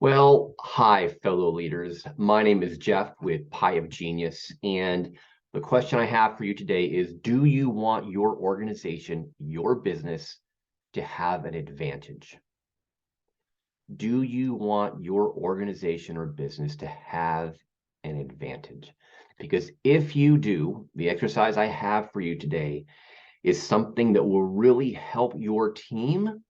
Well, hi, fellow leaders. My name is Jeff with Pie of Genius. And the question I have for you today is, do you want your organization, your business, to have an advantage? Do you want your organization or business to have an advantage? Because if you do, the exercise I have for you today is something that will really help your team,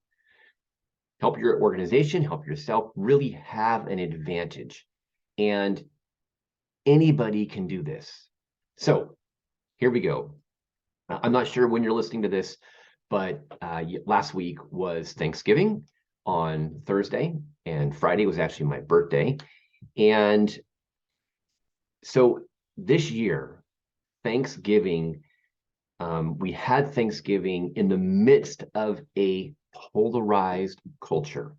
help your organization, help yourself really have an advantage. And anybody can do this. So here we go. I'm not sure when you're listening to this, but last week was Thanksgiving on Thursday, and Friday was actually my birthday. And so this year, Thanksgiving, we had Thanksgiving in the midst of a polarized culture.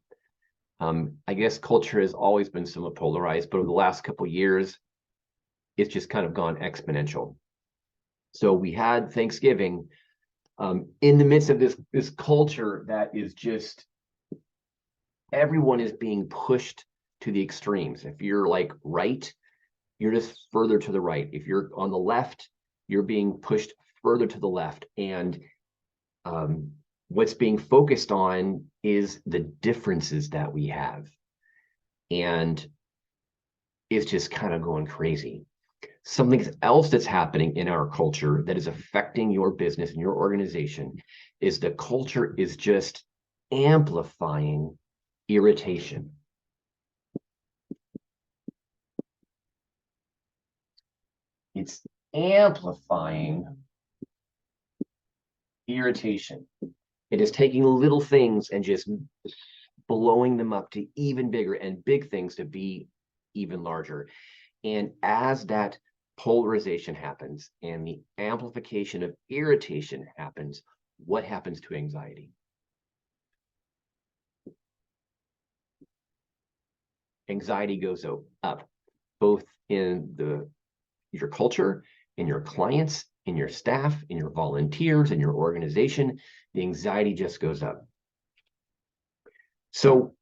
I guess culture has always been somewhat polarized, but over the last couple of years, it's just kind of gone exponential. So we had Thanksgiving in the midst of this culture that is just, everyone is being pushed to the extremes. If you're like right, you're just further to the right. If you're on the left, you're being pushed further to the left. And what's being focused on is the differences that we have. And it's just kind of going crazy. Something else that's happening in our culture that is affecting your business and your organization is the culture is just amplifying irritation. It's amplifying irritation. It is taking little things and just blowing them up to even bigger, and big things to be even larger. And as that polarization happens and the amplification of irritation happens, what happens to anxiety? Anxiety goes up, both in your culture, in your clients, in your staff, in your volunteers, in your organization. The anxiety just goes up. So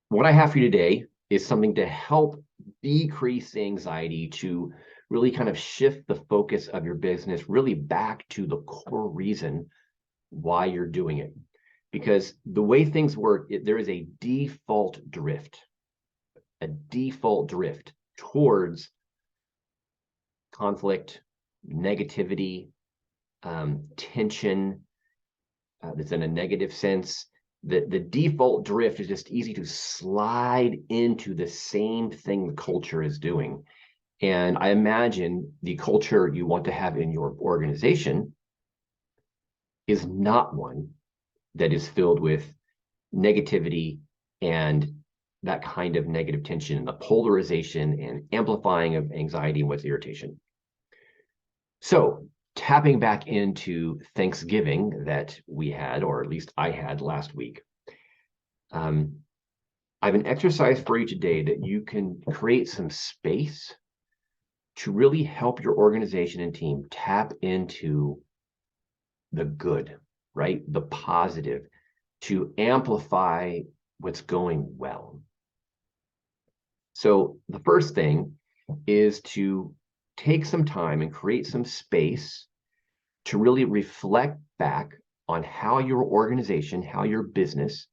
what I have for you today is something to help decrease anxiety, to really kind of shift the focus of your business really back to the core reason why you're doing it. Because the way things work, there is a default drift towards conflict, negativity, tension, that's in a negative sense. The default drift is just easy to slide into the same thing the culture is doing. And I imagine the culture you want to have in your organization is not one that is filled with negativity and that kind of negative tension, the polarization and amplifying of anxiety and what's irritation. So tapping back into Thanksgiving that we had, or at least I had last week, I have an exercise for you today that you can create some space to really help your organization and team tap into the good, right? The positive, to amplify what's going well. So the first thing is to take some time and create some space to really reflect back on how your organization, how your business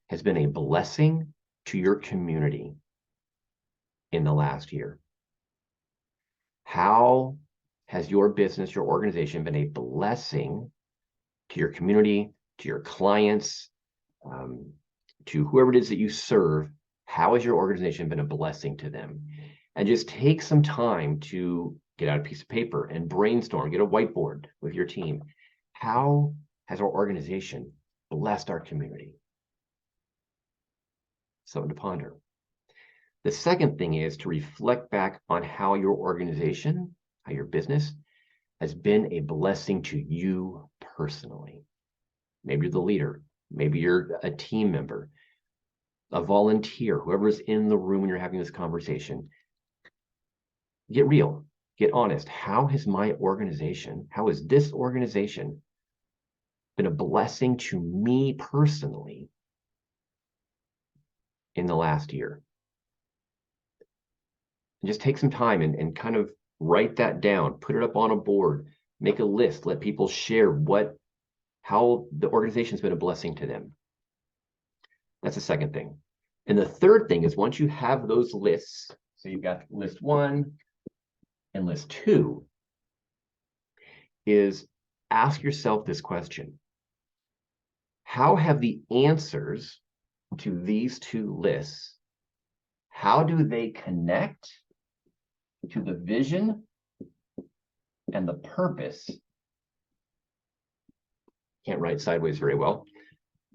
has been a blessing to your community in the last year. How has your business, your organization been a blessing to your community, to your clients, to whoever it is that you serve? How has your organization been a blessing to them? And just take some time to get out a piece of paper and brainstorm, get a whiteboard with your team. How has our organization blessed our community? Something to ponder. The second thing is to reflect back on how your organization, how your business has been a blessing to you personally. Maybe you're the leader, maybe you're a team member, a volunteer, whoever's in the room when you're having this conversation. Get real, get honest. How has my organization, how has this organization been a blessing to me personally in the last year? And just take some time and kind of write that down, put it up on a board, make a list, let people share how the organization's been a blessing to them. That's the second thing. And the third thing is, once you have those lists, so you've got list 1 and list 2, is ask yourself this question: how have the answers to these 2 lists, how do they connect to the vision and the purpose? Can't write sideways very well.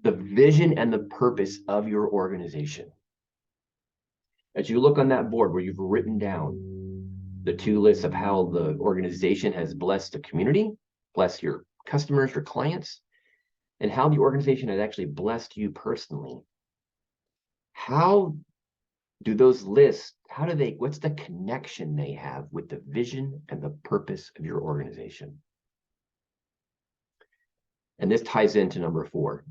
The vision and the purpose of your organization. As you look on that board where you've written down the 2 lists of how the organization has blessed the community, blessed your customers, your clients, and how the organization has actually blessed you personally, how do those lists, what's the connection they have with the vision and the purpose of your organization? And this ties into number 4.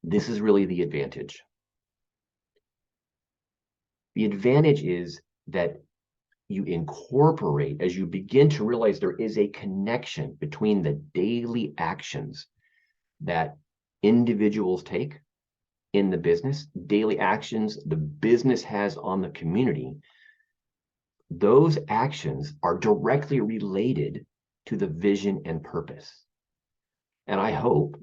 This is really the advantage. The advantage is that you incorporate, as you begin to realize there is a connection between the daily actions that individuals take in the business, daily actions the business has on the community. Those actions are directly related to the vision and purpose. And I hope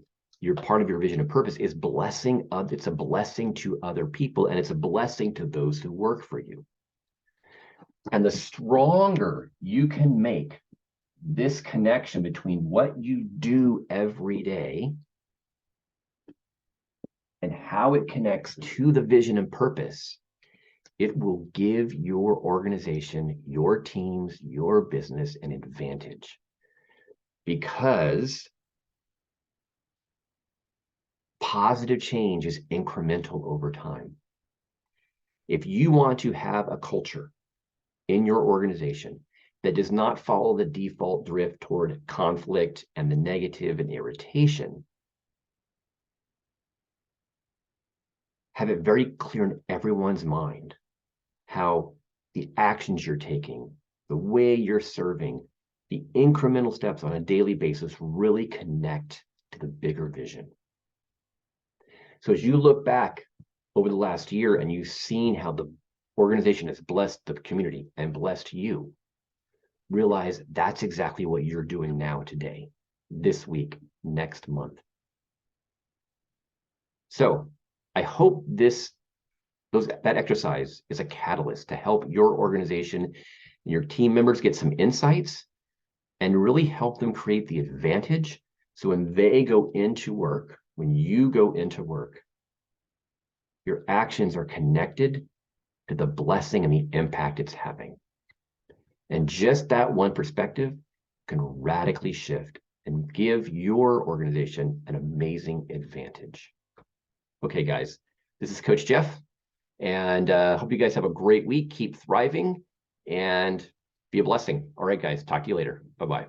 part of your vision and purpose is it's a blessing to other people, and it's a blessing to those who work for you. And the stronger you can make this connection between what you do every day and how it connects to the vision and purpose, it will give your organization, your teams, your business an advantage. Because positive change is incremental over time. If you want to have a culture in your organization that does not follow the default drift toward conflict and the negative and irritation, have it very clear in everyone's mind how the actions you're taking, the way you're serving, the incremental steps on a daily basis really connect to the bigger vision. So as you look back over the last year and you've seen how the organization has blessed the community and blessed you, realize that's exactly what you're doing now, today, this week, next month. So I hope that exercise is a catalyst to help your organization and your team members get some insights and really help them create the advantage. So when they go into work, when you go into work, your actions are connected to the blessing and the impact it's having. And just that one perspective can radically shift and give your organization an amazing advantage. Okay, guys, this is Coach Jeff, and hope you guys have a great week. Keep thriving and be a blessing. All right, guys, talk to you later. Bye-bye.